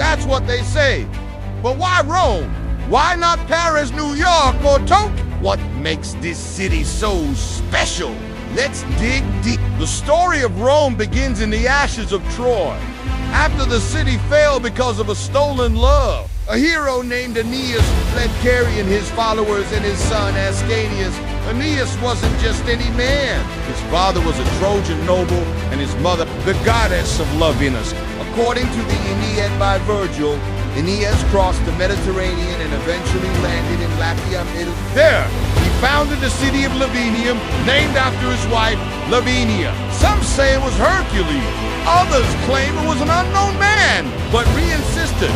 That's what they say. But why Rome? Why not Paris, New York, or Tokyo? What makes this city so special? Let's dig deep. The story of Rome begins in the ashes of Troy. After the city fell because of a stolen love, a hero named Aeneas fled carrying his followers and his son Aeneas. Aeneas wasn't just any man. His father was a Trojan noble and his mother the goddess of loveliness. According to the Aeneid by Virgil, Aeneas crossed the Mediterranean and eventually landed in Latia. There, he founded the city of Lavinium, named after his wife, Lavinia. Some say it was Hercules. Others claim it was an unknown man, but we insisted.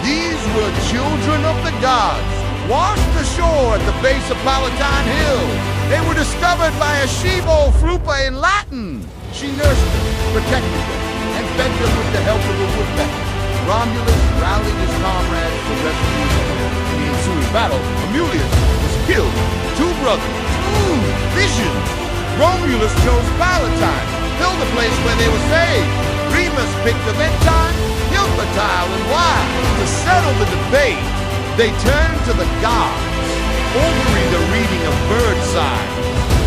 These were children of the gods, washed ashore at the base of Palatine Hill. They were discovered by a she-bull Frupa in Latin. She nursed them, protected them, and fed them with the help of a woodpecker. Romulus rallied his comrades to rescue them. In the ensuing battle, Romulus was killed. Two brothers, visions. Romulus chose Palatine, built a place where they were saved. Remus picked the bedtime, fertile and wise. To settle the debate, they turned to the gods, ordering the reading of bird signs.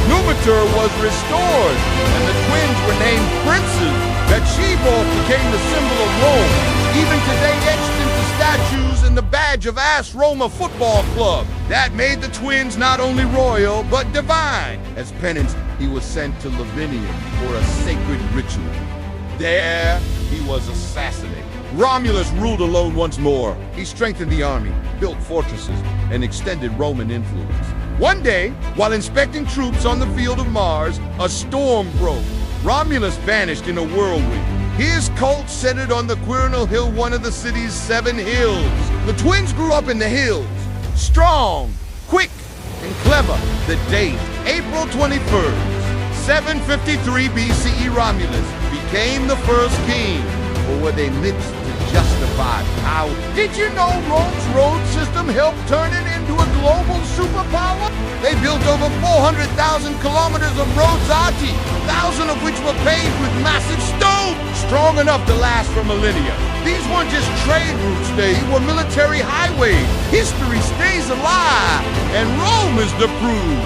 Numitor was restored, and the twins were named princes. That she-wolf became the symbol of Rome, even today etched into statues in the badge of AS Roma Football Club. That made the twins not only royal, but divine. As penance, he was sent to Lavinium for a sacred ritual. There, he was assassinated. Romulus ruled alone once more. He strengthened the army, built fortresses, and extended Roman influence. One day, while inspecting troops on the field of Mars, a storm broke. Romulus vanished in a whirlwind. His cult centered on the Quirinal Hill, one of the city's 7 hills. The twins grew up in the hills, strong, quick, and clever. The date, April 21st, 753 BCE, Romulus became the first king. Or were they lips to justify power? Did you know Rome's road system helped turn it into a global superpower? They built over 400,000 kilometers of roadsati, 1,000 of which were paved with massive stone, strong enough to last for millennia. These weren't just trade routes, they were military highways. History stays alive, and Rome is the proof.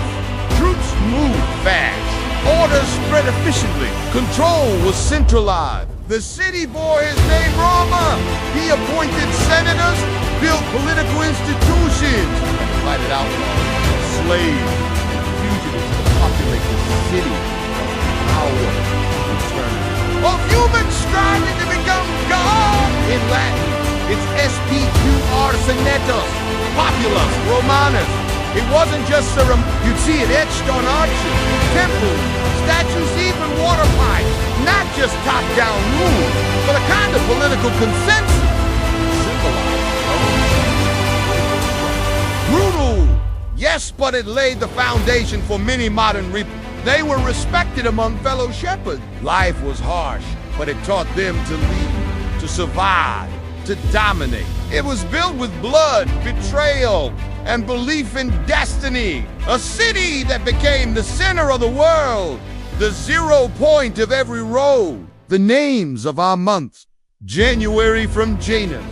Troops moved fast. Orders spread efficiently. Control was centralized. The city bore his name, Roma. He appointed senators, built political institutions, and invited outlaws, slaves, and fugitives to populate the city of power and eternity. Of humans striving to become God. In Latin, it's SPQR Senatus, Populus Romanus. It wasn't just you'd see it etched on arches, temples, statues, even water pipes. Not just top-down rule, but a kind of political consensus. Symbolized. Brutal, yes, but it laid the foundation for many modern They were respected among fellow shepherds. Life was harsh, but it taught them to lead, to survive, to dominate. It was built with blood, betrayal, and belief in destiny. A city that became the center of the world. The 0 point of every road. The names of our months. January from Janus,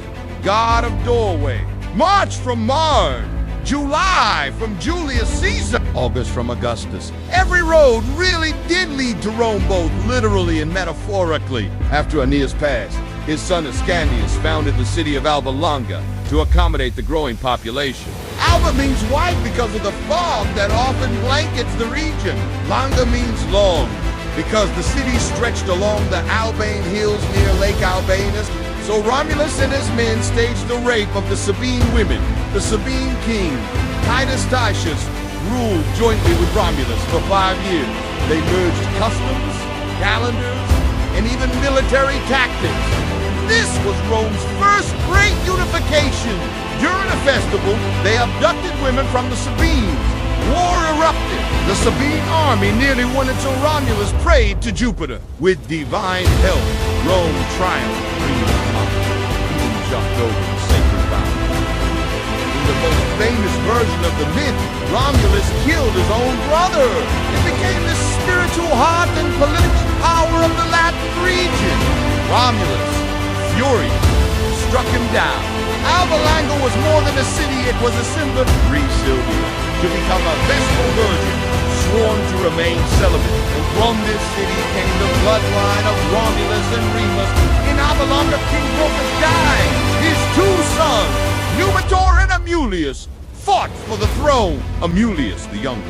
god of doorway. March from Mars. July from Julius Caesar. August from Augustus. Every road really did lead to Rome, both literally and metaphorically. After Aeneas passed, his son Aeneas founded the city of Alba Longa to accommodate the growing population. Alba means white because of the fog that often blankets the region. Longa means long because the city stretched along the Alban hills near Lake Albanus. So Romulus and his men staged the rape of the Sabine women. The Sabine king, Titus Titius, ruled jointly with Romulus for 5 years. They merged customs, calendars, and even military tactics. This was Rome's first great unification. During a festival, they abducted women from the Sabines. War erupted. The Sabine army nearly won until Romulus prayed to Jupiter. With divine help, Rome triumphed. Even jumped over the sacred boundary. In the most famous version of the myth, Romulus killed his own brother. It became the spiritual heart and political power of the Latin region. Romulus, furious, struck him down. Alba Longa was more than a city, it was a symbol. Free Sylvia to become a Vestal virgin, sworn to remain celibate. And from this city came the bloodline of Romulus and Remus. In Alba Longa, King Procus died. His two sons, Numitor and Amulius, fought for the throne. Amulius, the younger,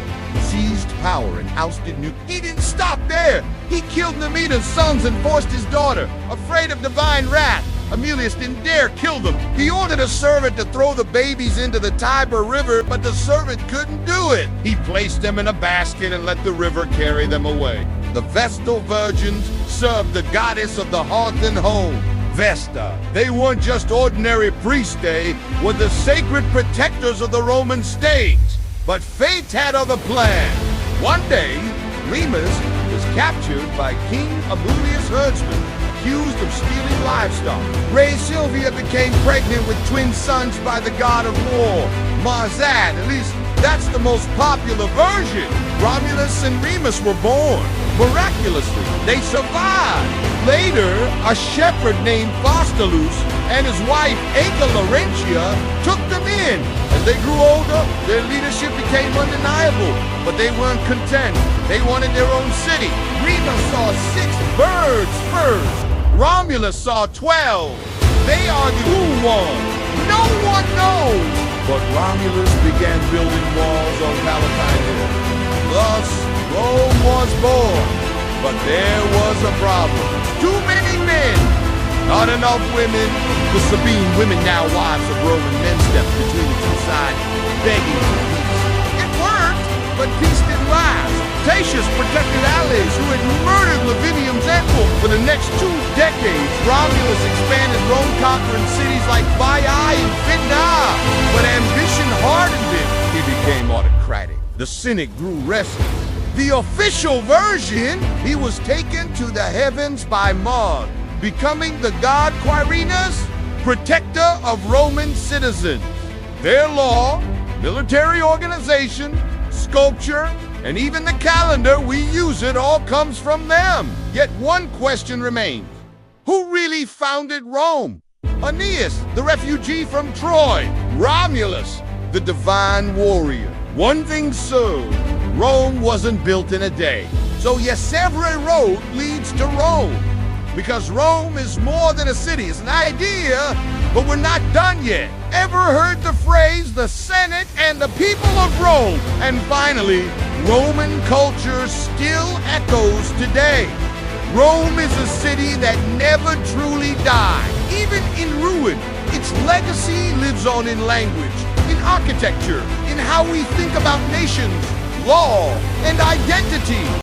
seized power and ousted New. He didn't stop there. He killed Numitor's sons and forced his daughter. Afraid of divine wrath, Amulius didn't dare kill them. He ordered a servant to throw the babies into the Tiber River, but the servant couldn't do it. He placed them in a basket and let the river carry them away. The Vestal virgins served the goddess of the hearth and home, Vesta. They weren't just ordinary priests, they were the sacred protectors of the Roman state. But fate had other plans. One day, Remus was captured by King Amulius' herdsmen, accused of stealing livestock. Ray Sylvia became pregnant with twin sons by the god of war, Marzad. At least that's the most popular version. Romulus and Remus were born. Miraculously, they survived. Later, a shepherd named Faustulus and his wife Aca Laurentia took them in. As they grew older, their leadership became undeniable, but they weren't content. They wanted their own city. Remus saw 6 birds first. Romulus saw 12. They argued who won. No one knows. But Romulus began building walls on Palatine Hill. Thus, Rome was born. But there was a problem. Too many men. Not enough women. The Sabine women, now wives of Roman men, stepped between the two sides, begging for peace. It worked, but peace didn't last. Tatius protected allies who had murdered Lavinium's uncle. For the next 2 decades, Romulus expanded Rome, conquering cities like Baiae and Pydna. But ambition hardened him. He became autocratic. The Senate grew restless. The official version, he was taken to the heavens by Mars, becoming the god Quirinus, protector of Roman citizens. Their law, military organization, sculpture, and even the calendar we use it all comes from them. Yet one question remains. Who really founded Rome? Aeneas, the refugee from Troy. Romulus, the divine warrior. One thing's certain, Rome wasn't built in a day. So yes, every road leads to Rome. Because Rome is more than a city. It's an idea, but we're not done yet. Ever heard the phrase, the Senate and the people of Rome? And finally, Roman culture still echoes today. Rome is a city that never truly died. Even in ruin, its legacy lives on in language, in architecture, in how we think about nations, law, and identity.